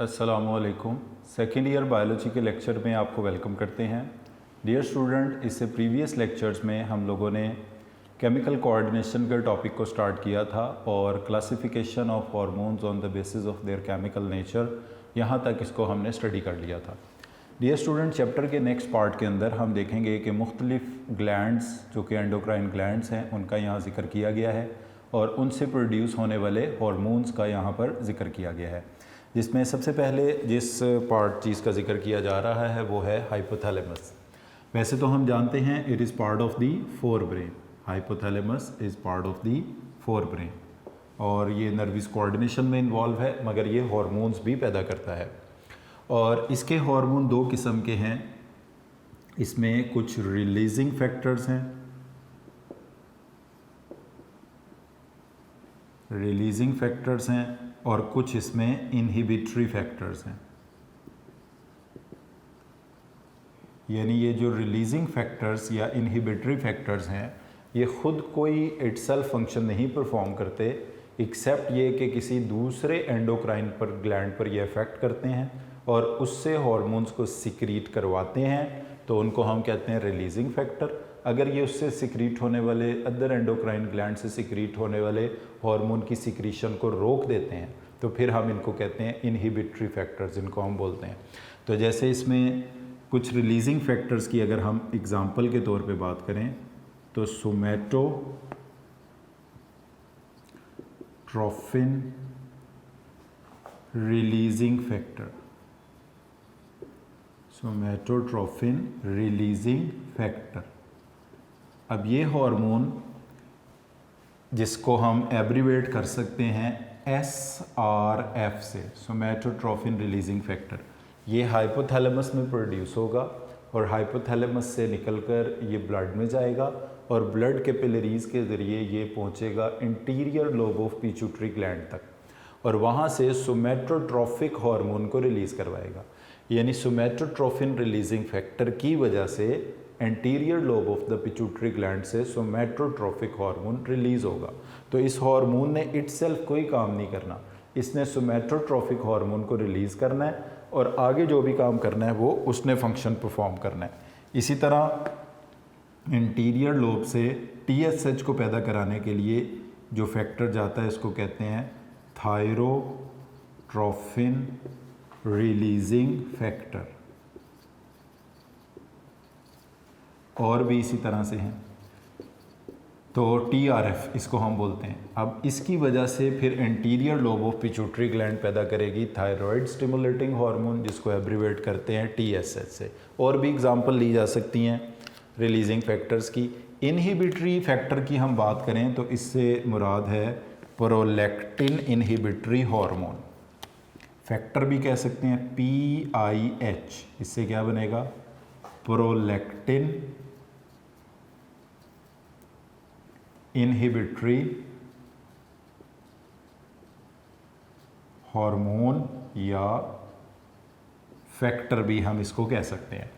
अस्सलामु अलैकुम। Second year biology के लेक्चर में आपको वेलकम करते हैं। डियर स्टूडेंट, इससे प्रीवियस लेक्चर्स में हम लोगों ने केमिकल कोऑर्डिनेशन के टॉपिक को स्टार्ट किया था और classification of hormones on the basis of their chemical nature, यहाँ तक इसको हमने स्टडी कर लिया था। डियर स्टूडेंट, चैप्टर के नेक्स्ट पार्ट के अंदर हम देखेंगे कि मुख्तलिफ ग्लैंड्स जो कि एंडोक्राइन ग्लैंड्स हैं उनका यहाँ जिक्र किया गया है और उनसे प्रोड्यूस होने वाले हार्मोन्स का यहाँ पर जिक्र किया गया है, जिसमें सबसे पहले जिस चीज़ का जिक्र किया जा रहा है वो है हाइपोथैलेमस। वैसे तो हम जानते हैं it is part of the fore brain, hypothalamus is part of the fore brain और ये नर्वस कोऑर्डिनेशन में इन्वॉल्व है, मगर ये हार्मोन्स भी पैदा करता है। और इसके हार्मोन दो किस्म के हैं, इसमें कुछ रिलीजिंग फैक्टर्स हैं, रिलीजिंग फैक्टर्स हैं और कुछ इसमें इनहिबिटरी फैक्टर्स हैं। यानी ये जो रिलीजिंग फैक्टर्स या इनहिबिटरी फैक्टर्स हैं ये ख़ुद कोई इटसेल्फ फंक्शन नहीं परफॉर्म करते, एक्सेप्ट ये कि किसी दूसरे एंडोक्राइन पर ग्लैंड पर ये इफ़ेक्ट करते हैं और उससे हार्मोन्स को सिक्रीट करवाते हैं, तो उनको हम कहते हैं रिलीजिंग फैक्टर। अगर ये उससे सिक्रीट होने वाले अदर एंडोक्राइन ग्लैंड से सिक्रीट होने वाले हार्मोन की सिक्रीशन को रोक देते हैं तो फिर हम इनको कहते हैं इनहिबिटरी फैक्टर्स, जिनको हम बोलते हैं। तो जैसे इसमें कुछ रिलीजिंग फैक्टर्स की अगर हम एग्जांपल के तौर पे बात करें तो सोमैटोट्रोफिन रिलीजिंग फैक्टर, सोमैटोट्रोफिन रिलीजिंग फैक्टर। अब ये हार्मोन जिसको हम एब्रीवेट कर सकते हैं SRF से, सोमैटोट्रोफिन रिलीजिंग फैक्टर, ये हाइपोथैलेमस में प्रोड्यूस होगा और हाइपोथैलेमस से निकलकर ये ब्लड में जाएगा और ब्लड कैपिलरीज के ज़रिए ये पहुंचेगा interior lobe of pituitary gland तक और वहाँ से सोमैटोट्रोफिक हार्मोन को रिलीज़ करवाएगा। यानी सोमैटोट्रोफिन रिलीजिंग फैक्टर की वजह से anterior lobe of the pituitary gland से सोमैटोट्रोफिक हार्मोन रिलीज़ होगा। तो इस हार्मोन ने इटसेल्फ कोई काम नहीं करना, इसने सोमैटोट्रोफिक हार्मोन को रिलीज़ करना है और आगे जो भी काम करना है वो उसने फंक्शन परफॉर्म करना है। इसी तरह इंटीरियर लोब से TSH को पैदा कराने के लिए जो फैक्टर जाता है इसको कहते हैं थायरोट्रोफिन रिलीजिंग फैक्टर, और भी इसी तरह से हैं तो TRF इसको हम बोलते हैं। अब इसकी वजह से फिर anterior lobe of pituitary gland पैदा करेगी थायराइड स्टिमुलेटिंग हार्मोन, जिसको एब्रीवेट करते हैं TSH से। और भी एग्जांपल ली जा सकती हैं रिलीजिंग फैक्टर्स की। इनहिबिटरी फैक्टर की हम बात करें तो इससे मुराद है प्रोलैक्टिन इनहिबिटरी हार्मोन, फैक्टर भी कह सकते हैं PIH, इससे क्या बनेगा प्रोलैक्टिन इनहिबिटरी हार्मोन या फैक्टर भी हम इसको कह सकते हैं।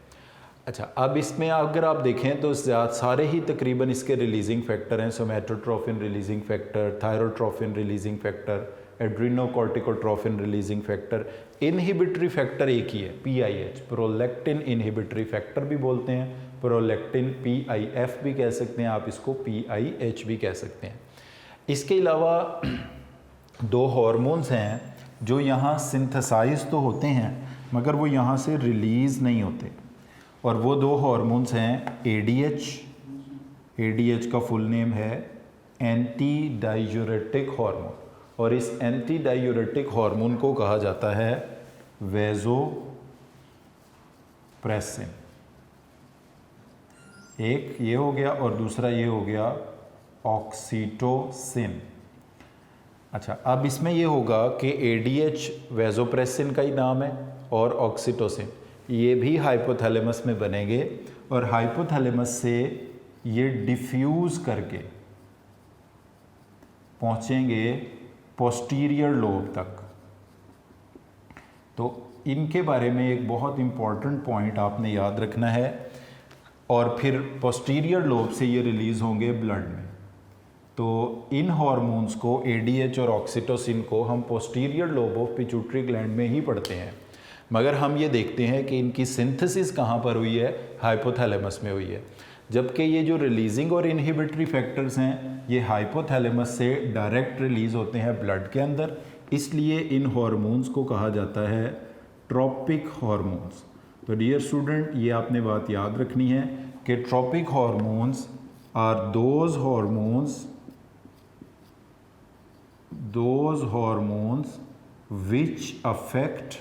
अच्छा, अब इसमें अगर आप देखें तो सारे ही तकरीबन इसके रिलीजिंग फैक्टर हैं, somatotrophin releasing factor, thyrotrophin releasing factor, adrenocorticotrophin releasing factor. Inhibitory factor एक ही है PIH, प्रोलैक्टिन इनहिबिटरी फैक्टर भी बोलते हैं, प्रोलैक्टिन PIF भी कह सकते हैं, आप इसको PIH भी कह सकते हैं। इसके अलावा दो हार्मोन्स हैं जो यहाँ सिंथेसाइज तो होते हैं मगर वो यहाँ से रिलीज़ नहीं होते, और वो दो हार्मोन्स हैं ADH का फुल नेम है एंटी डायूरेटिक हार्मोन, और इस एंटी डायूरेटिक हार्मोन को कहा जाता है वैसोप्रेसिन। एक ये हो गया और दूसरा ये हो गया ऑक्सीटोसिन। अच्छा, अब इसमें ये होगा कि ADH वैसोप्रेसिन का ही नाम है और ऑक्सीटोसिन ये भी हाइपोथैलेमस में बनेंगे और हाइपोथैलेमस से ये डिफ्यूज़ करके पहुँचेंगे पोस्टीरियर लोब तक। तो इनके बारे में एक बहुत इम्पॉर्टेंट पॉइंट आपने याद रखना है, और फिर पोस्टीरियर लोब से ये रिलीज़ होंगे ब्लड में। तो इन हार्मोन्स को ADH और ऑक्सीटोसिन को हम posterior lobe of pituitary gland में ही पढ़ते हैं, मगर हम ये देखते हैं कि इनकी सिंथेसिस कहाँ पर हुई है, हाइपोथैलेमस में हुई है। जबकि ये जो रिलीजिंग और इनहिबिटरी फैक्टर्स हैं ये हाइपोथैलेमस से डायरेक्ट रिलीज़ होते हैं ब्लड के अंदर, इसलिए इन हार्मोन्स को कहा जाता है ट्रॉपिक हार्मोन्स। तो डियर स्टूडेंट, ये आपने बात याद रखनी है कि tropic hormones are those hormones which affect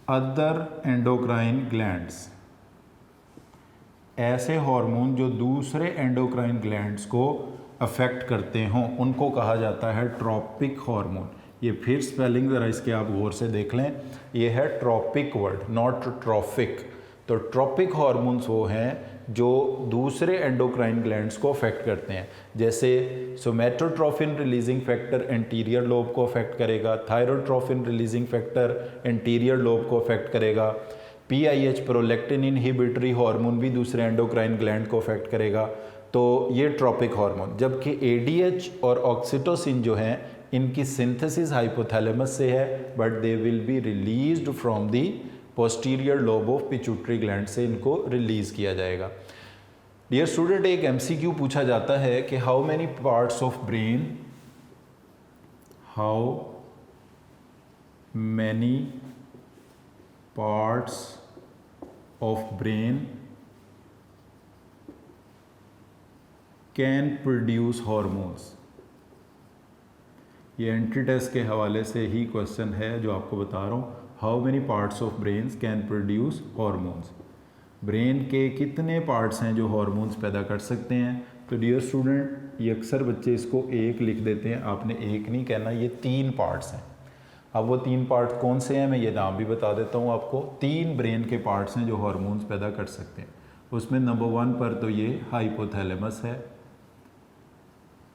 other endocrine glands. ऐसे हार्मोन जो दूसरे एंडोक्राइन ग्लैंड्स को अफेक्ट करते हों उनको कहा जाता है ट्रॉपिक हार्मोन। ये फिर स्पेलिंग ज़रा इसके आप गौर से देख लें, ये है ट्रॉपिक वर्ड, नॉट ट्रॉफिक। तो ट्रॉपिक हार्मोन्स वो हैं जो दूसरे एंडोक्राइन ग्लैंड्स को अफेक्ट करते हैं, जैसे सोमैटोट्रोफिन रिलीजिंग फैक्टर एंटीरियर लोब को अफेक्ट करेगा, thyrotrophin releasing factor anterior lobe को अफेक्ट करेगा, PIH प्रोलैक्टिन इनहिबिटरी हार्मोन भी दूसरे एंडोक्राइन ग्लैंड को अफेक्ट करेगा। तो ये ट्रॉपिक हार्मोन, जबकि ADH और ऑक्सीटोसिन जो हैं इनकी सिंथेसिस हाइपोथैलेमस से है, but they will be released from the posterior lobe of pituitary gland से इनको रिलीज़ किया जाएगा। डियर स्टूडेंट, एक MCQ पूछा जाता है कि how many parts of brain, how many parts of brain can produce hormones. ये एंट्री टेस्ट के हवाले से ही क्वेश्चन है जो आपको बता रहा हूँ। How many parts of brains can produce hormones, brain के कितने पार्ट्स हैं जो हार्मोन्स पैदा कर सकते हैं। तो डियर स्टूडेंट, ये अक्सर बच्चे इसको एक लिख देते हैं, आपने एक नहीं कहना, ये 3 पार्ट्स हैं। अब वो 3 पार्ट कौन से हैं मैं ये नाम भी बता देता हूँ आपको। 3 ब्रेन के पार्ट्स हैं जो हार्मोन्स पैदा कर सकते हैं। उसमें नंबर 1 पर तो ये हाइपोथैलेमस है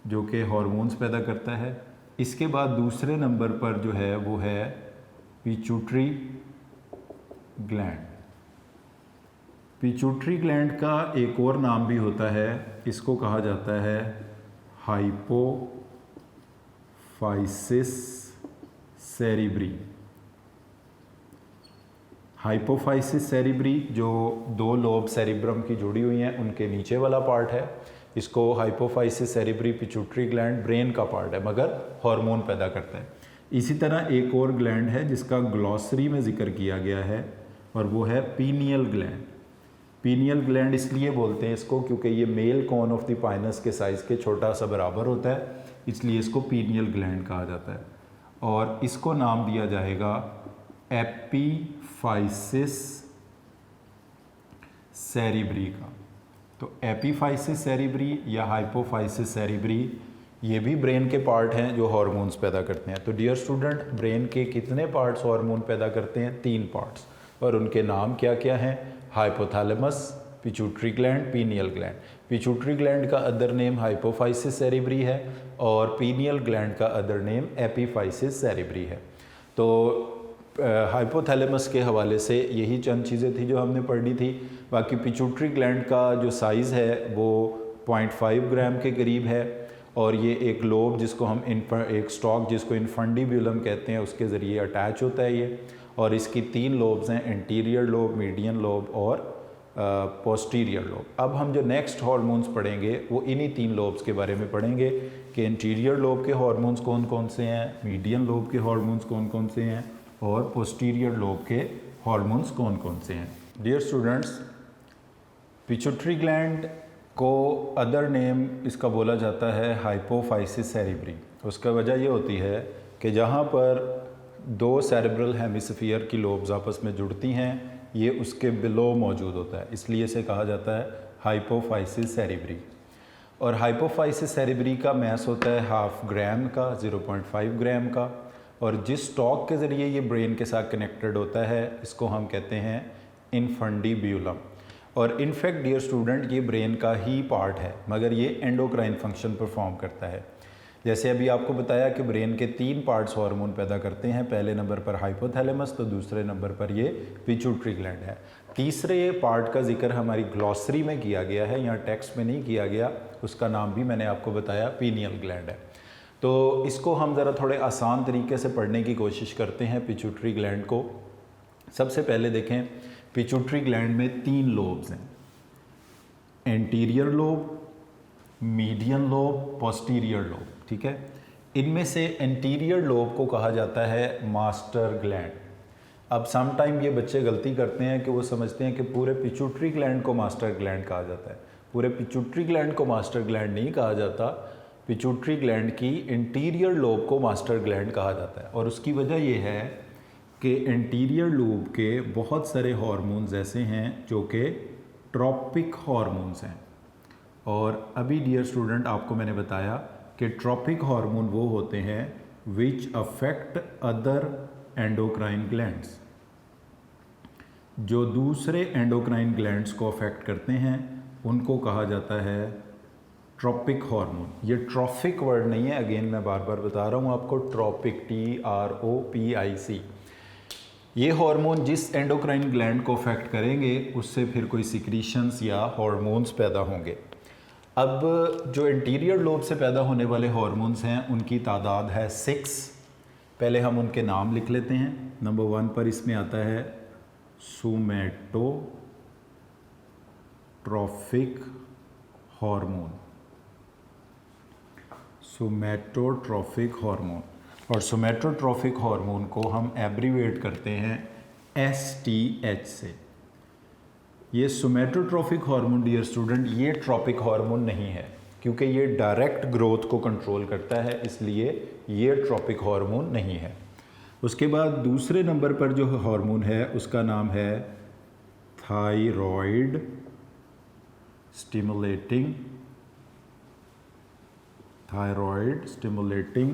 जो कि हार्मोन्स पैदा करता है। इसके बाद दूसरे नंबर पर जो है वो है पिट्यूटरी ग्लैंड। पिट्यूटरी ग्लैंड का एक और नाम भी होता है, इसको कहा जाता है हाइपोफाइसिस सेरिब्री। हाइपोफाइसिस सेरिब्री जो 2 लोब सेरिब्रम की जुड़ी हुई हैं उनके नीचे वाला पार्ट है, इसको हाइपोफाइसिस सेरिब्री पिट्यूटरी ग्लैंड ब्रेन का पार्ट है मगर हार्मोन पैदा करता है। इसी तरह एक और ग्लैंड है जिसका ग्लॉसरी में जिक्र किया गया है और वो है पीनियल ग्लैंड। पीनियल ग्लैंड इसलिए बोलते हैं इसको क्योंकि ये male cone of the pinus के साइज़ के छोटा सा बराबर होता है, इसलिए इसको पीनियल ग्लैंड कहा जाता है। और इसको नाम दिया जाएगा एपीफाइसिस सेरिब्री का। तो एपीफाइसिस सेरिब्री या हाइपोफाइसिस सेरिब्री ये भी ब्रेन के पार्ट हैं जो हार्मोन्स पैदा करते हैं। तो डियर स्टूडेंट, ब्रेन के कितने पार्ट्स हार्मोन पैदा करते हैं? 3 पार्ट्स, और उनके नाम क्या क्या हैं? Hypothalamus, pituitary gland, pineal gland. Pituitary gland का अदर नेम हाइपोफाइसिस सेरिब्री है और पीनियल ग्लैंड का अदर नेम एपीफाइसिस सेरिब्री है। तो हाइपोथैलेमस के हवाले से यही चंद चीज़ें थी जो हमने पढ़ी थी। बाकी पिट्यूटरी ग्लैंड का जो साइज़ है वो 0.5 ग्राम के करीब है और ये एक लोब जिसको हम एक स्टॉक जिसको इन्फंडिब्यूलम कहते हैं उसके ज़रिए अटैच होता है ये, और इसकी 3 लोब्स हैं, एंटीरियर लोब, मीडियन लोब और पोस्टीरियर लोब। अब हम जो नेक्स्ट हार्मोन्स पढ़ेंगे वो इन्हीं 3 लोब्स के बारे में पढ़ेंगे कि एंटीरियर लोब के हार्मोन्स कौन कौन से हैं, मीडियन लोब के हार्मोन्स कौन कौन से हैं और पोस्टीरियर लोब के हार्मोन्स कौन कौन से हैं। डियर स्टूडेंट्स, पिट्यूटरी ग्लैंड को अदर नेम इसका बोला जाता है हाइपोफाइसिस सेरिब्री। उसका वजह ये होती है कि जहाँ पर 2 सेरेब्रल हेमिस्फीयर की लोब्स आपस में जुड़ती हैं ये उसके बिलो मौजूद होता है, इसलिए इसे कहा जाता है हाइपोफाइसिस सेरिब्री। और हाइपोफाइसिस सेरिब्री का मैस होता है 0.5 ग्राम का, 0.5 ग्राम का, और जिस स्टॉक के ज़रिए ये ब्रेन के साथ कनेक्टेड होता है इसको हम कहते हैं इन्फंडिब्यूलम। और इनफैक्ट डियर स्टूडेंट, ये ब्रेन का ही पार्ट है मगर ये एंडोक्राइन फंक्शन परफॉर्म करता है। जैसे अभी आपको बताया कि ब्रेन के 3 पार्ट्स हार्मोन पैदा करते हैं, पहले नंबर पर हाइपोथैलेमस, तो दूसरे नंबर पर ये पिट्यूटरी ग्लैंड है। तीसरे पार्ट का जिक्र हमारी ग्लॉसरी में किया गया है, यहाँ टेक्स्ट में नहीं किया गया, उसका नाम भी मैंने आपको बताया पीनियल ग्लैंड है। तो इसको हम ज़रा थोड़े आसान तरीके से पढ़ने की कोशिश करते हैं पिट्यूटरी ग्लैंड को। सबसे पहले देखें, पिट्यूटरी ग्लैंड में 3 लोब्स हैं, anterior lobe, median lobe, posterior lobe, ठीक है। इनमें से एंटीरियर लोब को कहा जाता है मास्टर ग्लैंड। अब सम टाइम ये बच्चे गलती करते हैं कि वो समझते हैं कि पूरे पिट्यूटरी ग्लैंड को मास्टर ग्लैंड कहा जाता है। पूरे पिट्यूटरी ग्लैंड को मास्टर ग्लैंड नहीं कहा जाता, पिट्यूटरी ग्लैंड की इंटीरियर लोब को मास्टर ग्लैंड कहा जाता है। और उसकी वजह ये है कि इंटीरियर लोब के बहुत सारे हार्मोन्स ऐसे हैं जो कि ट्रॉपिक हार्मोन्स हैं। और अभी डियर स्टूडेंट आपको मैंने बताया कि ट्रॉपिक हार्मोन वो होते हैं विच अफेक्ट अदर एंडोक्राइन ग्लैंड्स, जो दूसरे एंडोक्राइन ग्लैंड्स को अफेक्ट करते हैं उनको कहा जाता है ट्रॉपिक हार्मोन। ये ट्रॉफिक वर्ड नहीं है, अगेन मैं बार बार बता रहा हूँ आपको, ट्रॉपिक, TROPIC। ये हार्मोन जिस एंडोक्राइन ग्लैंड को अफेक्ट करेंगे उससे फिर कोई सिक्रीशंस या हार्मोन्स पैदा होंगे। अब जो इंटीरियर लोब से पैदा होने वाले हार्मोन्स हैं उनकी तादाद है 6। पहले हम उनके नाम लिख लेते हैं। नंबर 1 पर इसमें आता है सोमैटोट्रॉफिक हार्मोन, सोमैटोट्रॉफिक हार्मोन। और सोमैटोट्रॉफिक हार्मोन को हम एब्रीवेट करते हैं STH से। ये सोमैटोट्रॉफिक हार्मोन डियर स्टूडेंट ये ट्रॉपिक हार्मोन नहीं है, क्योंकि ये डायरेक्ट ग्रोथ को कंट्रोल करता है, इसलिए ये ट्रॉपिक हार्मोन नहीं है। उसके बाद दूसरे नंबर पर जो हार्मोन है उसका नाम है थायराइड स्टिमुलेटिंग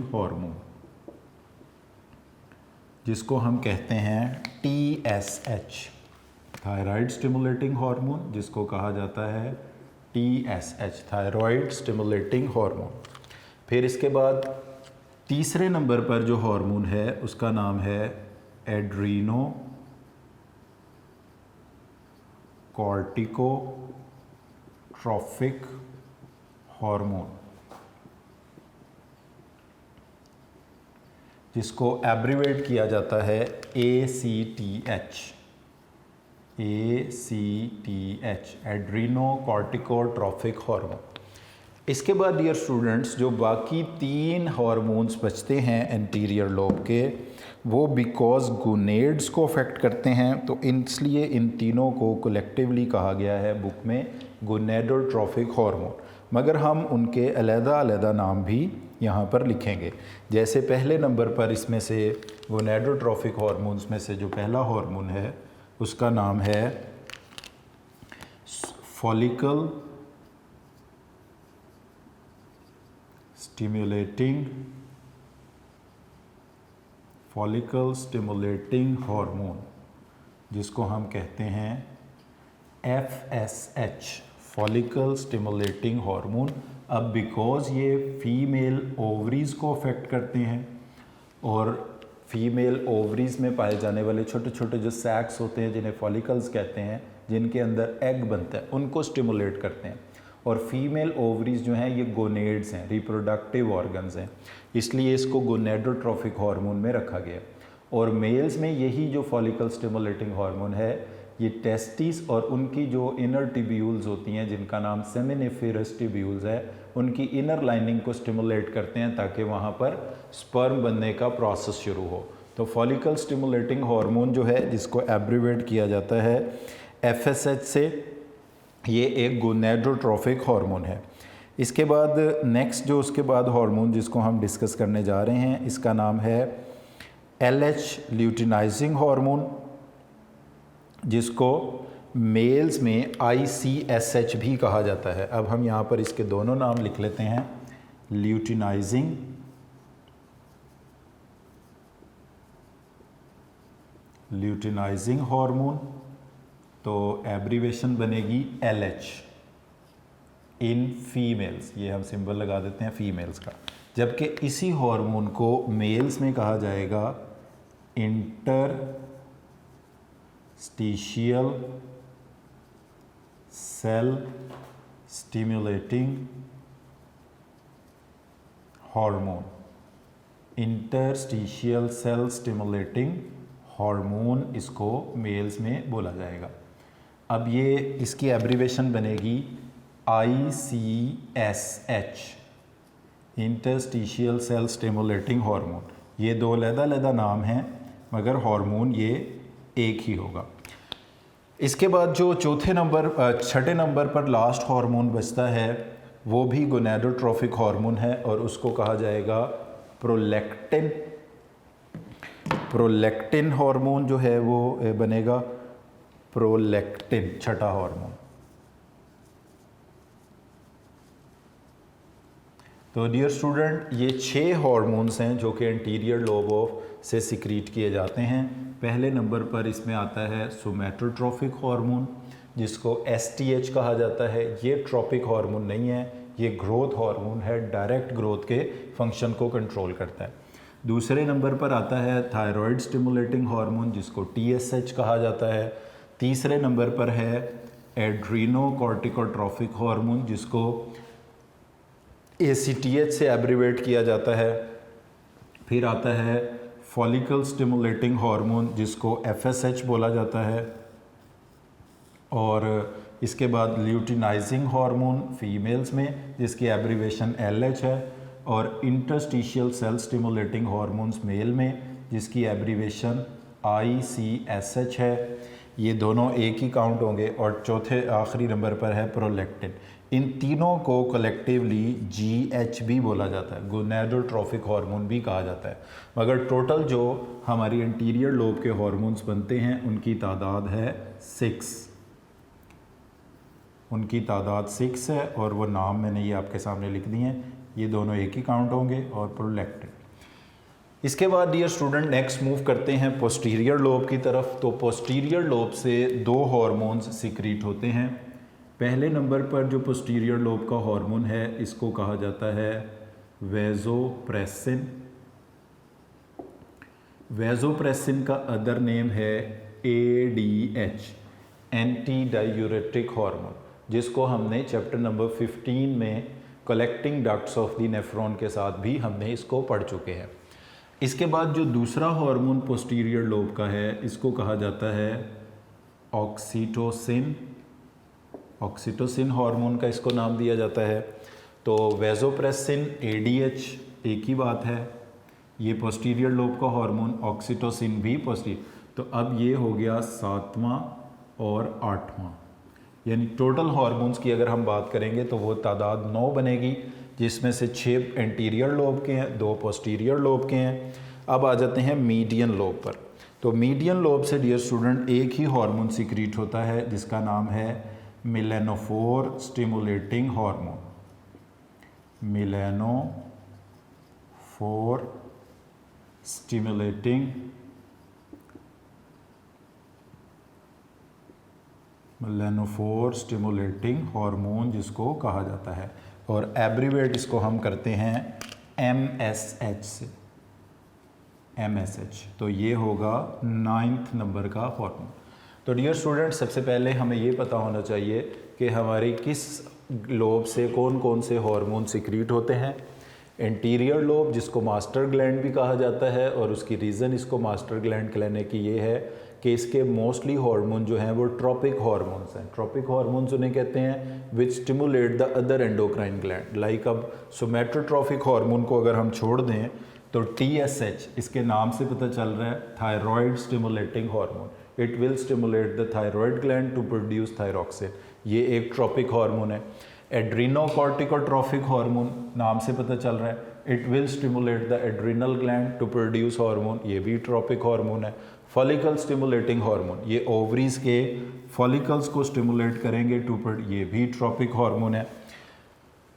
हार्मोन, जिसको हम कहते हैं TSH, थायराइड स्टिमुलेटिंग हार्मोन, जिसको कहा जाता है TSH, थायराइड स्टिमुलेटिंग हार्मोन। फिर इसके बाद तीसरे नंबर पर जो हार्मोन है उसका नाम है एड्रीनो कॉर्टिकोट्रॉफिक हार्मोन, जिसको एब्रीवेट किया जाता है ACTH, एड्रीनो कॉर्टिकोट्रॉफिक हार्मोन। इसके बाद डियर स्टूडेंट्स जो बाकी 3 हार्मोन्स बचते हैं एंटीरियर लोब के, वो बिकॉज गोनेड्स को अफेक्ट करते हैं, तो इसलिए इन तीनों को कलेक्टिवली कहा गया है बुक में गोनेडोट्रॉफिक हार्मोन, मगर हम उनके अलग-अलग नाम भी यहाँ पर लिखेंगे। जैसे पहले नंबर पर इसमें से गोनेडोट्रॉफिक हार्मोन्स में से जो पहला हार्मोन है उसका नाम है फॉलिकल स्टिमुलेटिंग हार्मोन, जिसको हम कहते हैं FSH, फॉलिकल स्टिमुलेटिंग हार्मोन। अब बिकॉज ये फीमेल ओवरीज़ को अफेक्ट करते हैं और फीमेल ओवरीज़ में पाए जाने वाले छोटे छोटे जो सैक्स होते हैं जिन्हें फॉलिकल्स कहते हैं, जिनके अंदर एग बनता है, उनको स्टिमुलेट करते हैं। और फीमेल ओवरीज़ जो हैं ये गोनेड्स हैं, रिप्रोडक्टिव ऑर्गन्स हैं, इसलिए इसको गोनेडोट्रॉफिक हार्मोन में रखा गया। और मेल्स में यही जो फॉलिकल स्टिमुलेटिंग हार्मोन है ये टेस्टिस और उनकी जो इनर टिब्यूल्स होती हैं जिनका नाम सेमिनिफेरस टिब्यूल्स है, उनकी इनर लाइनिंग को स्टिमुलेट करते हैं ताकि वहाँ पर स्पर्म बनने का प्रोसेस शुरू हो। तो फॉलिकल स्टिमुलेटिंग हार्मोन जो है जिसको एब्रीवेट किया जाता है FSH से, ये एक गोनेडोट्रॉफिक हार्मोन है। इसके बाद नेक्स्ट जो उसके बाद हार्मोन जिसको हम डिस्कस करने जा रहे हैं इसका नाम है LH ल्यूटिनाइजिंग हार्मोन, जिसको मेल्स में ICSH भी कहा जाता है। अब हम यहाँ पर इसके दोनों नाम लिख लेते हैं, ल्यूटिनाइजिंग हार्मोन, तो एब्रीवेशन बनेगी LH इन फीमेल्स, ये हम सिंबल लगा देते हैं फीमेल्स का, जबकि इसी हार्मोन को मेल्स में कहा जाएगा interstitial cell stimulating hormone. Interstitial cell stimulating hormone इसको मेल्स में बोला जाएगा। अब ये इसकी एब्रीवेशन बनेगी ICSH, interstitial cell stimulating hormone. ये दो अलग-अलग नाम हैं मगर हार्मोन ये एक ही होगा। इसके बाद जो छठे नंबर पर लास्ट हार्मोन बचता है वो भी गोनेडोट्रोफिक हार्मोन है और उसको कहा जाएगा प्रोलैक्टिन। प्रोलैक्टिन हार्मोन जो है वो बनेगा प्रोलैक्टिन, छठा हार्मोन। तो डियर स्टूडेंट, ये 6 हार्मोन्स हैं जो कि एंटीरियर लोब ऑफ से सिक्रीट किए जाते हैं। पहले नंबर पर इसमें आता है सोमैटोट्रोफिक हार्मोन जिसको STH कहा जाता है। ये ट्रॉपिक हार्मोन नहीं है, ये ग्रोथ हार्मोन है, डायरेक्ट ग्रोथ के फंक्शन को कंट्रोल करता है। दूसरे नंबर पर आता है थायराइड स्टिमुलेटिंग हार्मोन जिसको TSH कहा जाता है। तीसरे नंबर पर है एड्रीनोकॉर्टिकोट्रोफिक हार्मोन जिसको ACTH से एब्रीवेट किया जाता है। फिर आता है फॉलिकल स्टिमुलेटिंग हार्मोन जिसको FSH बोला जाता है। और इसके बाद ल्यूटिनाइजिंग हार्मोन फीमेल्स में जिसकी एब्रीवेशन LH है। और interstitial cell stimulating hormones male में जिसकी एब्रीवेशन ICSH है। ये दोनों एक ही काउंट होंगे। और चौथे आखिरी नंबर पर है प्रोलैक्टिन। इन तीनों को कलेक्टिवली GH भी बोला जाता है, गोनेडोट्रोफिक हार्मोन भी कहा जाता है। मगर टोटल जो हमारी इंटीरियर लोब के हार्मोन्स बनते हैं उनकी तादाद है 6। उनकी तादाद 6 है और वो नाम मैंने ये आपके सामने लिख दिए हैं। ये दोनों एक ही काउंट होंगे और प्रोलैक्टिन। इसके बाद डियर स्टूडेंट नेक्स्ट मूव करते हैं पोस्टीरियर लोब की तरफ। तो पोस्टीरियर लोब से 2 हार्मोन्स सिक्रीट होते हैं। पहले नंबर पर जो पोस्टीरियर लोब का हार्मोन है इसको कहा जाता है वेजोप्रेसिन। वेजोप्रेसिन का अदर नेम है ADH, एंटी डायूरेटिक हार्मोन, जिसको हमने चैप्टर नंबर 15 में collecting ducts of the nephron के साथ भी हमने इसको पढ़ चुके हैं। इसके बाद जो दूसरा हार्मोन पोस्टीरियर लोब का है इसको कहा जाता है ऑक्सीटोसिन। ऑक्सीटोसिन हार्मोन का इसको नाम दिया जाता है। तो वेजोप्रेसिन ADH एक ही बात है। ये पोस्टीरियर लोब का हार्मोन, ऑक्सीटोसिन भी पोस्टीरियर। तो अब ये हो गया 7वां और 8वां, यानी टोटल हार्मोन्स की अगर हम बात करेंगे तो वो तादाद 9 बनेगी, जिसमें से 6 एंटीरियर लोब के हैं, 2 पोस्टीरियर लोब के हैं। अब आ जाते हैं मीडियन लोब पर। तो मीडियन लोब से डियर स्टूडेंट एक ही हार्मोन सिक्रीट होता है जिसका नाम है मेलानोफोर स्टिमुलेटिंग हार्मोन। मेलानोफोर स्टिमुलेटिंग हार्मोन जिसको कहा जाता है। और एब्रीवेट इसको हम करते हैं MSH से, MSH। तो ये होगा 9th नंबर का हार्मोन। तो डियर स्टूडेंट सबसे पहले हमें ये पता होना चाहिए कि हमारी किस लोब से कौन कौन से हार्मोन सिक्रीट होते हैं। एंटीरियर लोब जिसको मास्टर ग्लैंड भी कहा जाता है, और उसकी रीज़न इसको मास्टर ग्लैंड कहने की ये है कि इसके मोस्टली हार्मोन जो हैं वो ट्रॉपिक हार्मोन्स हैं। ट्रॉपिक हार्मोन्स उन्हें कहते हैं which stimulate the other endocrine gland. Like अब सोमैटोट्रोफिक हार्मोन को अगर हम छोड़ दें तो TSH इसके नाम से पता चल रहा है thyroid stimulating hormone. It will stimulate the thyroid gland to produce thyroxine, ये एक ट्रॉपिक हार्मोन है। एड्रीनोकॉर्टिकोट्रोफिक हार्मोन नाम से पता चल रहा है it will stimulate the adrenal gland to produce hormone, ये भी ट्रॉपिक हार्मोन है। फॉलिकल स्टिमुलेटिंग हार्मोन, ये ओवरीज के फॉलिकल्स को स्टिमुलेट करेंगे ये भी ट्रॉपिक हार्मोन है।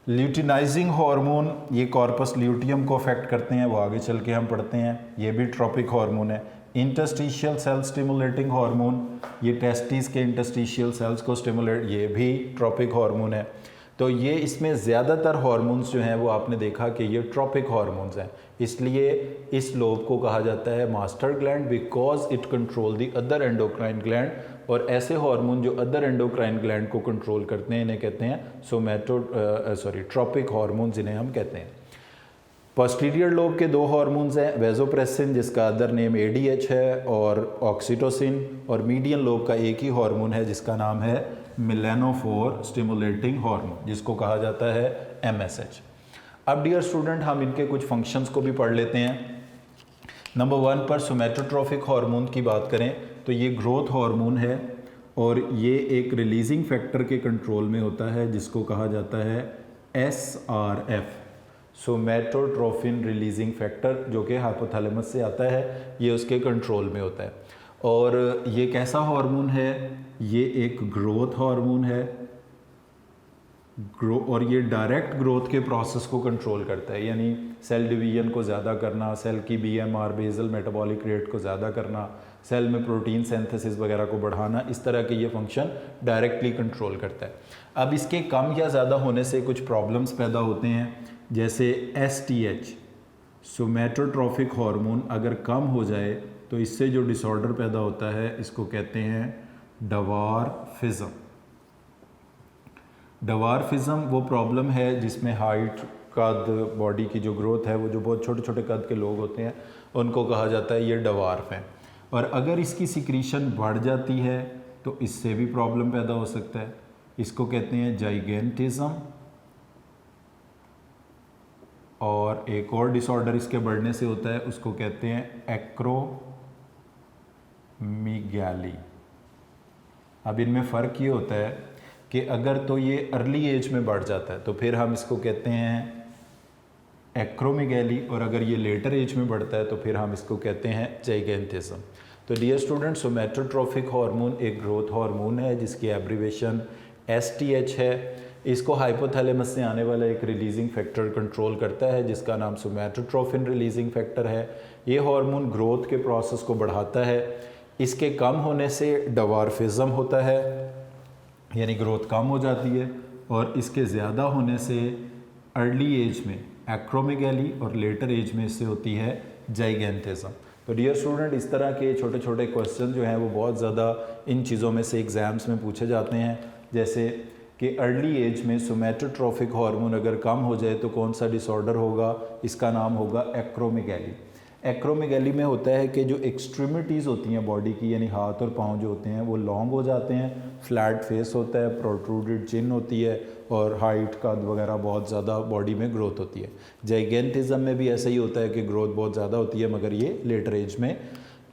ल्यूटिनाइजिंग हार्मोन ये कॉर्पस ल्यूटियम को अफेक्ट करते हैं, वो आगे चल के हम पढ़ते हैं, ये भी ट्रॉपिक हार्मोन है। इंटरस्टिशियल सेल स्टिमुलेटिंग हार्मोन ये टेस्टिस के इंटरस्टिशियल सेल्स को स्टिमुलेट, ये भी ट्रॉपिक हार्मोन है। तो ये इसमें ज़्यादातर हार्मोन्स जो हैं वो आपने देखा कि ये ट्रॉपिक हार्मोन्स हैं, इसलिए इस लोब को कहा जाता है master gland because it control the other endocrine gland. और ऐसे हार्मोन जो अदर एंडोक्राइन ग्लैंड को कंट्रोल करते हैं इन्हें कहते हैं ट्रॉपिक हार्मोन्स इन्हें हम कहते हैं। पोस्टीरियर लोब के दो हार्मोन्स हैं, वेजोप्रेसिन जिसका अदर नेम ADH है और ऑक्सीटोसिन, और मीडियन लोब का एक ही हार्मोन है जिसका नाम है मेलानोफोर स्टिमुलेटिंग हार्मोन जिसको कहा जाता है MSH। अब डियर स्टूडेंट हम इनके कुछ फंक्शंस को भी पढ़ लेते हैं। नंबर 1 पर सोमैटोट्रोफिक हार्मोन की बात करें तो ये ग्रोथ हार्मोन है और ये एक रिलीजिंग फैक्टर के कंट्रोल में होता है जिसको कहा जाता है SRF, सोमैटोट्रोफिन रिलीजिंग फैक्टर, जो कि हाइपोथैलेमस से आता है, ये उसके कंट्रोल में होता है। और ये कैसा हार्मोन है? ये एक ग्रोथ हार्मोन है और ये डायरेक्ट ग्रोथ के प्रोसेस को कंट्रोल करता है, यानी सेल डिवीजन को ज़्यादा करना, सेल की BMR बेसल मेटाबॉलिक रेट को ज़्यादा करना, सेल में प्रोटीन सिंथेसिस वगैरह को बढ़ाना, इस तरह के ये फंक्शन डायरेक्टली कंट्रोल करता है। अब इसके कम या ज़्यादा होने से कुछ प्रॉब्लम्स पैदा होते हैं, जैसे STH सोमैटोट्रोफिक हार्मोन अगर कम हो जाए तो इससे जो डिसऑर्डर पैदा होता है इसको कहते हैं डवार्फिज्म। डवार्फिज्म वो प्रॉब्लम है जिसमें हाइट, कद, बॉडी की जो ग्रोथ है, वो जो बहुत छोटे छोटे कद के लोग होते हैं उनको कहा जाता है ये डवार्फ है। और अगर इसकी सिक्रीशन बढ़ जाती है तो इससे भी प्रॉब्लम पैदा हो सकता है, इसको कहते हैं जाइगेंटिज्म। और एक और डिसऑर्डर इसके बढ़ने से होता है, उसको कहते हैं एक्रोमीगैली। अब इनमें फ़र्क ये होता है कि अगर तो ये अर्ली एज में बढ़ जाता है तो फिर हम इसको कहते हैं एक्रोमीगैली, और अगर ये लेटर एज में बढ़ता है तो फिर हम इसको कहते हैं जाइगेंटिज्म। तो डियर स्टूडेंट, सोमैटोट्रोफिक हार्मोन एक ग्रोथ हार्मोन है जिसकी एब्रीवेशन STH है। इसको हाइपोथैलेमस से आने वाला एक रिलीजिंग फैक्टर कंट्रोल करता है जिसका नाम सोमैटोट्रोफिन रिलीजिंग फैक्टर है। ये हार्मोन ग्रोथ के प्रोसेस को बढ़ाता है। इसके कम होने से डवार्फिज्म होता है, यानी ग्रोथ कम हो जाती है, और इसके ज़्यादा होने से अर्ली एज में एक्रोमीगैली और लेटर एज में इससे होती है जाइगेंटिज्म। तो डियर स्टूडेंट, इस तरह के छोटे छोटे क्वेश्चन जो हैं वो बहुत ज़्यादा इन चीज़ों में से एग्ज़ाम्स में पूछे जाते हैं, जैसे कि अर्ली एज में सोमैटोट्रोफिक हार्मोन अगर कम हो जाए तो कौन सा डिसऑर्डर होगा, इसका नाम होगा एक्रोमीगैली। एक्रोमीगैली में होता है कि जो एक्सट्रीमिटीज़ होती हैं बॉडी की, यानी हाथ और पाँव जो होते हैं वो लॉन्ग हो जाते हैं, फ्लैट फेस होता है, प्रोट्रूडेड चिन होती है, और हाइट कद वगैरह बहुत ज़्यादा बॉडी में ग्रोथ होती है। जाइगेंटिज्म में भी ऐसा ही होता है कि ग्रोथ बहुत ज़्यादा होती है, मगर ये लेटर एज में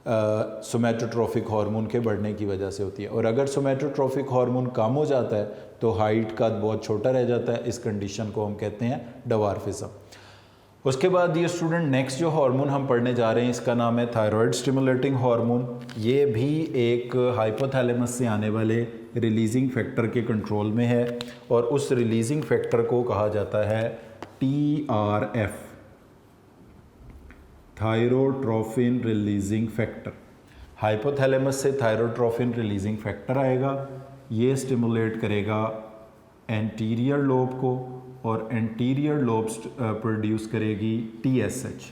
सोमैटोट्रोफिक हार्मोन के बढ़ने की वजह से होती है। और अगर सोमैटोट्रोफिक हार्मोन कम हो जाता है तो हाइट कद बहुत छोटा रह जाता है। इस कंडीशन को हम कहते हैं डवार्फिज्म। उसके बाद ये स्टूडेंट नेक्स्ट जो हार्मोन हम पढ़ने जा रहे हैं इसका नाम है थायराइड स्टिमुलेटिंग हार्मोन। ये भी एक हाइपोथैलेमस से आने वाले रिलीजिंग फैक्टर के कंट्रोल में है, और उस रिलीजिंग फैक्टर को कहा जाता है TRF, thyrotrophin releasing factor. Hypothalamus से थायरोट्रोफिन रिलीजिंग फैक्टर आएगा, ये स्टिमुलेट करेगा एंटीरियर लोब को, और एंटीरियर लोब प्रोड्यूस करेगी TSH,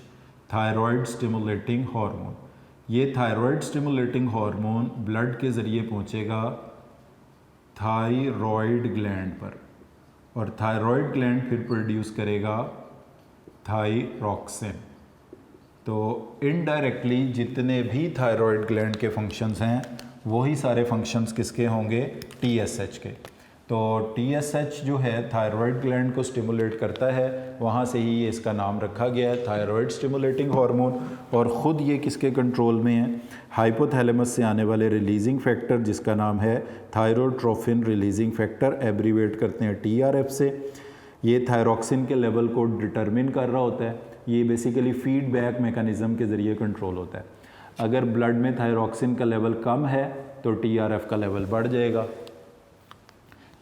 थायराइड स्टिमुलेटिंग हार्मोन। ये थायराइड स्टिमुलेटिंग हार्मोन ब्लड के ज़रिए पहुंचेगा थायराइड ग्लैंड पर, और थायराइड ग्लैंड फिर प्रोड्यूस करेगा थायरॉक्सिन। तो इनडायरेक्टली जितने भी थायराइड ग्लैंड के फंक्शंस हैं वही सारे फंक्शंस किसके होंगे? TSH के। तो TSH जो है थायराइड ग्लैंड को स्टिमुलेट करता है, वहाँ से ही ये इसका नाम रखा गया है थायराइड स्टिमुलेटिंग हार्मोन। और ख़ुद ये किसके कंट्रोल में है? हाइपोथैलेमस से आने वाले रिलीजिंग फैक्टर जिसका नाम है थायरोट्रोफिन रिलीजिंग फैक्टर, एब्रीवेट करते हैं TRF से। ये थायरॉक्सिन के लेवल को डिटरमिन कर रहा होता है। ये बेसिकली फीडबैक मैकेनिज़्म के ज़रिए कंट्रोल होता है। अगर ब्लड में थायरॉक्सिन का लेवल कम है तो TRF का लेवल बढ़ जाएगा।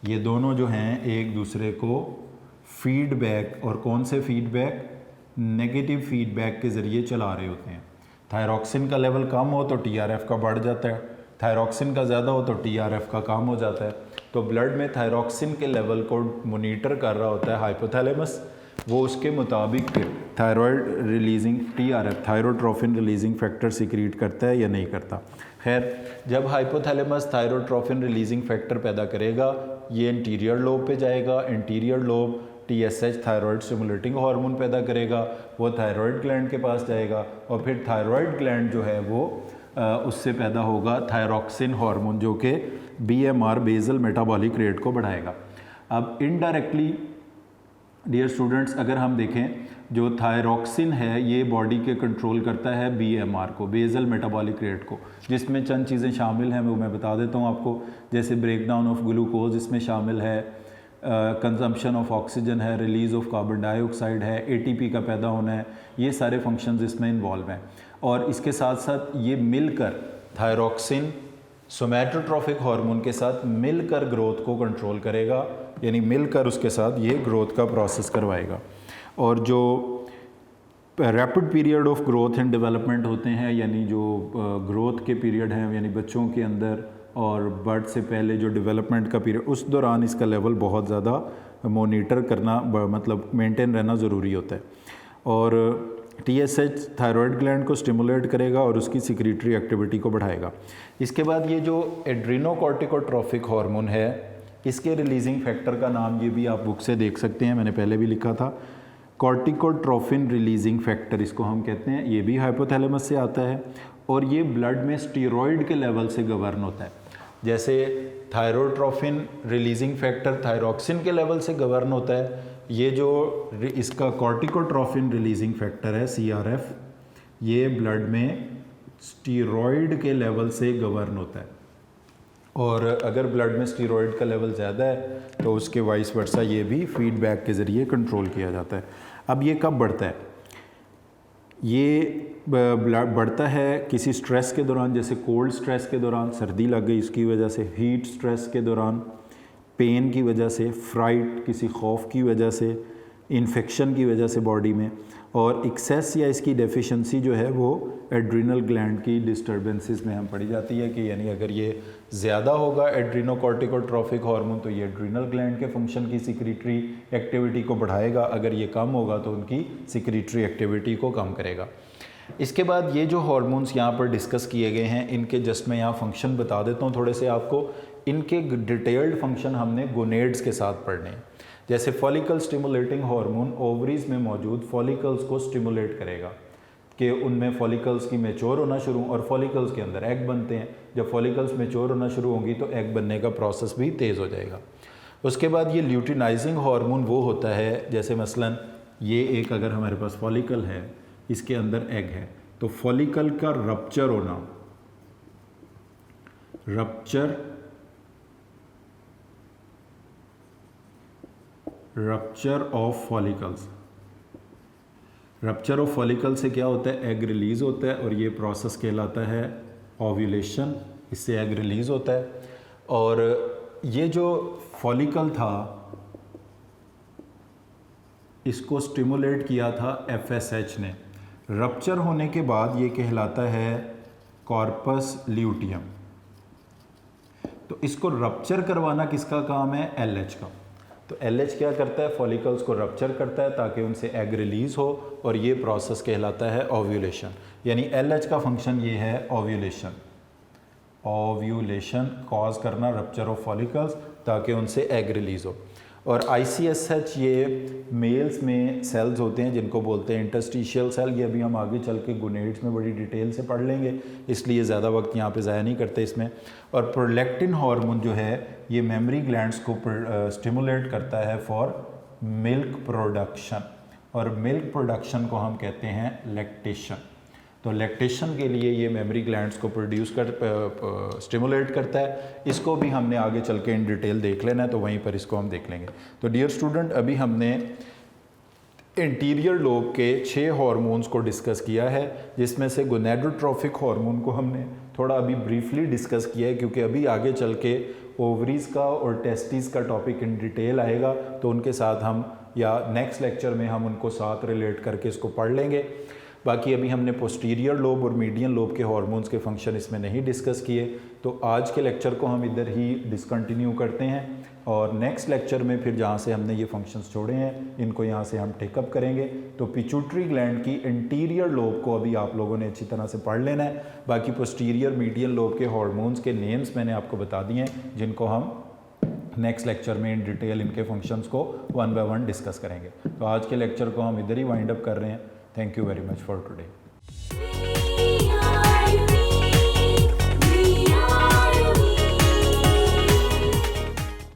ये दोनों जो हैं एक दूसरे को फीडबैक, और कौन से फीडबैक? नेगेटिव फीडबैक के ज़रिए चला रहे होते हैं। थायरॉक्सिन का लेवल कम हो तो TRF का बढ़ जाता है, थायरॉक्सिन का ज़्यादा हो तो TRF का कम हो जाता है। तो ब्लड में थायरॉक्सिन के लेवल को मोनीटर कर रहा होता है हाइपोथैलेमस, वो उसके मुताबिक फिर thyroid releasing TRF thyrotrophin releasing factor secrete करता है या नहीं करता। खैर, जब हाइपोथैलेमस थायरोट्रोफिन रिलीजिंग फैक्टर पैदा करेगा ये इंटीरियर लोब पे जाएगा, interior lobe TSH thyroid stimulating hormone पैदा करेगा, वो थायराइड ग्लैंड के पास जाएगा और फिर थायराइड ग्लैंड जो है वो उससे पैदा होगा थायरॉक्सिन हार्मोन जो कि BMR बेजल मेटाबॉलिक रेट को बढ़ाएगा। अब इनडायरेक्टली डियर स्टूडेंट्स अगर हम देखें जो थायरॉक्सिन है ये बॉडी के कंट्रोल करता है BMR को, बेजल मेटाबॉलिक रेट को, जिसमें चंद चीज़ें शामिल हैं वो मैं बता देता हूँ आपको। जैसे ब्रेक डाउन ऑफ ग्लूकोज इसमें शामिल है, कंजम्पशन ऑफ ऑक्सीजन है, रिलीज़ ऑफ कार्बन डाइऑक्साइड है, ATP का पैदा होना है, ये सारे फंक्शंस इसमें इन्वॉल्व हैं। और इसके साथ साथ ये मिलकर थायरॉक्सिन सोमैटोट्रोफिक हार्मोन के साथ मिलकर ग्रोथ को कंट्रोल करेगा, यानी मिलकर उसके साथ ये ग्रोथ का प्रोसेस करवाएगा। और जो rapid period of growth and development होते हैं, यानी जो ग्रोथ के पीरियड हैं, यानी बच्चों के अंदर और बर्थ से पहले जो डेवलपमेंट का पीरियड, उस दौरान इसका लेवल बहुत ज़्यादा मोनीटर करना मतलब मेंटेन रहना ज़रूरी होता है। और TSH थायराइड ग्लैंड को स्टिमुलेट करेगा और उसकी सिक्रीटरी एक्टिविटी को बढ़ाएगा। इसके बाद ये जो एड्रीनोकॉर्टिकोट्रोफिक हार्मोन है इसके रिलीजिंग फैक्टर का नाम ये भी आप बुक से देख सकते हैं, मैंने पहले भी लिखा था, कॉर्टिकोट्रोफिन रिलीजिंग फैक्टर इसको हम कहते हैं। ये भी हाइपोथैलेमस से आता है और ये ब्लड में स्टीरॉयड के लेवल से गवर्न होता है। जैसे थायरोट्रोफिन रिलीजिंग फैक्टर थायरॉक्सिन के लेवल से गवर्न होता है, ये जो इसका कॉर्टिकोट्रोफिन रिलीजिंग फैक्टर है CRF, ये ब्लड में स्टीरॉयड के लेवल से गवर्न होता है। और अगर ब्लड में स्टीरॉयड का लेवल ज़्यादा है तो उसके वाइस वर्सा ये भी फीडबैक के ज़रिए कंट्रोल किया जाता है। अब ये कब बढ़ता है? ये बढ़ता है किसी स्ट्रेस के दौरान, जैसे कोल्ड स्ट्रेस के दौरान, सर्दी लग गई इसकी वजह से, हीट स्ट्रेस के दौरान, पेन की वजह से, फ्राइट किसी खौफ की वजह से, इन्फेक्शन की वजह से बॉडी में, और एक्सेस या इसकी डेफिशिएंसी जो है वो एड्रीनल ग्लैंड की डिस्टर्बेंसेस में हम पड़ी जाती है कि यानी अगर ये ज़्यादा होगा एड्रीनोकॉर्टिकोट्रोफिक हार्मोन तो ये एड्रीनल ग्लैंड के फंक्शन की सिक्रीटरी एक्टिविटी को बढ़ाएगा, अगर ये कम होगा तो उनकी सिक्रीटरी एक्टिविटी को कम करेगा। इसके बाद ये जो हार्मोन्स यहाँ पर डिस्कस किए गए हैं इनके जस्ट मैं यहाँ फंक्शन बता देता हूँ थोड़े से आपको। इनके डिटेल्ड फंक्शन हमने गोनेड्स के साथ पढ़ने हैं। जैसे फॉलिकल स्टिमुलेटिंग हार्मोन ओवरीज में मौजूद फॉलिकल्स को स्टिमुलेट करेगा कि उनमें फॉलिकल्स की मैच्योर होना शुरू, और फॉलिकल्स के अंदर एग बनते हैं। जब फॉलिकल्स मैच्योर होना शुरू होंगी तो एग बनने का प्रोसेस भी तेज़ हो जाएगा। उसके बाद ये ल्यूटिनाइजिंग हार्मोन वो होता है, जैसे मसलन ये एक अगर हमारे पास फॉलिकल है, इसके अंदर एग है, तो फॉलिकल का रप्चर होना, rupture of follicles, rupture of follicle से क्या होता है, एग रिलीज़ होता है और ये प्रोसेस कहलाता है ओव्यूलेशन, इससे एग रिलीज़ होता है। और ये जो फॉलिकल था इसको स्टिमुलेट किया था FSH ने, रप्चर होने के बाद ये कहलाता है कॉर्पस ल्यूटियम। तो इसको रप्चर करवाना किसका काम है, LH का। तो LH क्या करता है, फॉलिकल्स को रप्चर करता है ताकि उनसे एग रिलीज़ हो, और ये प्रोसेस कहलाता है ओव्यूलेशन। यानी LH का फंक्शन ये है ओव्यूलेशन, ओव्यूलेशन कॉज करना रप्चर ऑफ फॉलिकल्स ताकि उनसे एग रिलीज़ हो। और ICSH ये मेल्स में सेल्स होते हैं जिनको बोलते हैं इंटरस्टिशियल सेल। ये अभी हम आगे चल के गोनेड्स में बड़ी डिटेल से पढ़ लेंगे, इसलिए ज़्यादा वक्त यहाँ पे ज़ाया नहीं करते इसमें। और प्रोलैक्टिन हार्मोन जो है ये मेमरी ग्लैंड्स को स्टिमुलेट करता है फॉर मिल्क प्रोडक्शन, और मिल्क प्रोडक्शन को हम कहते हैं लैक्टेशन। तो लैक्टेशन के लिए ये मेमरी ग्लैंड्स को स्टिमुलेट करता है। इसको भी हमने आगे चल के इन डिटेल देख लेना है, तो वहीं पर इसको हम देख लेंगे। तो डियर स्टूडेंट, अभी हमने इंटीरियर लोब के 6 हार्मोन्स को डिस्कस किया है, जिसमें से गोनेडोट्रोफिक हार्मोन को हमने थोड़ा अभी ब्रीफली डिस्कस किया है, क्योंकि अभी आगे चल के ओवरीज़ का और टेस्टिस का टॉपिक इन डिटेल आएगा, तो उनके साथ हम या नेक्स्ट लेक्चर में हम उनको साथ रिलेट करके इसको पढ़ लेंगे। बाकी अभी हमने पोस्टीरियर लोब और मीडियन लोब के हार्मोन्स के फंक्शन इसमें नहीं डिस्कस किए, तो आज के लेक्चर को हम इधर ही डिसकंटिन्यू करते हैं और नेक्स्ट लेक्चर में फिर जहाँ से हमने ये फंक्शंस छोड़े हैं इनको यहाँ से हम टेकअप करेंगे। तो पिट्यूटरी ग्लैंड की इंटीरियर लोब को अभी आप लोगों ने अच्छी तरह से पढ़ लेना है। बाकी पोस्टीरियर मीडियन लोब के हार्मोन्स के नेम्स मैंने आपको बता दिए हैं, जिनको हम नेक्स्ट लेक्चर में इन डिटेल इनके फंक्शंस को 1 बाय 1 डिस्कस करेंगे। तो आज के लेक्चर को हम इधर ही वाइंड अप कर रहे हैं। Thank you very much for today.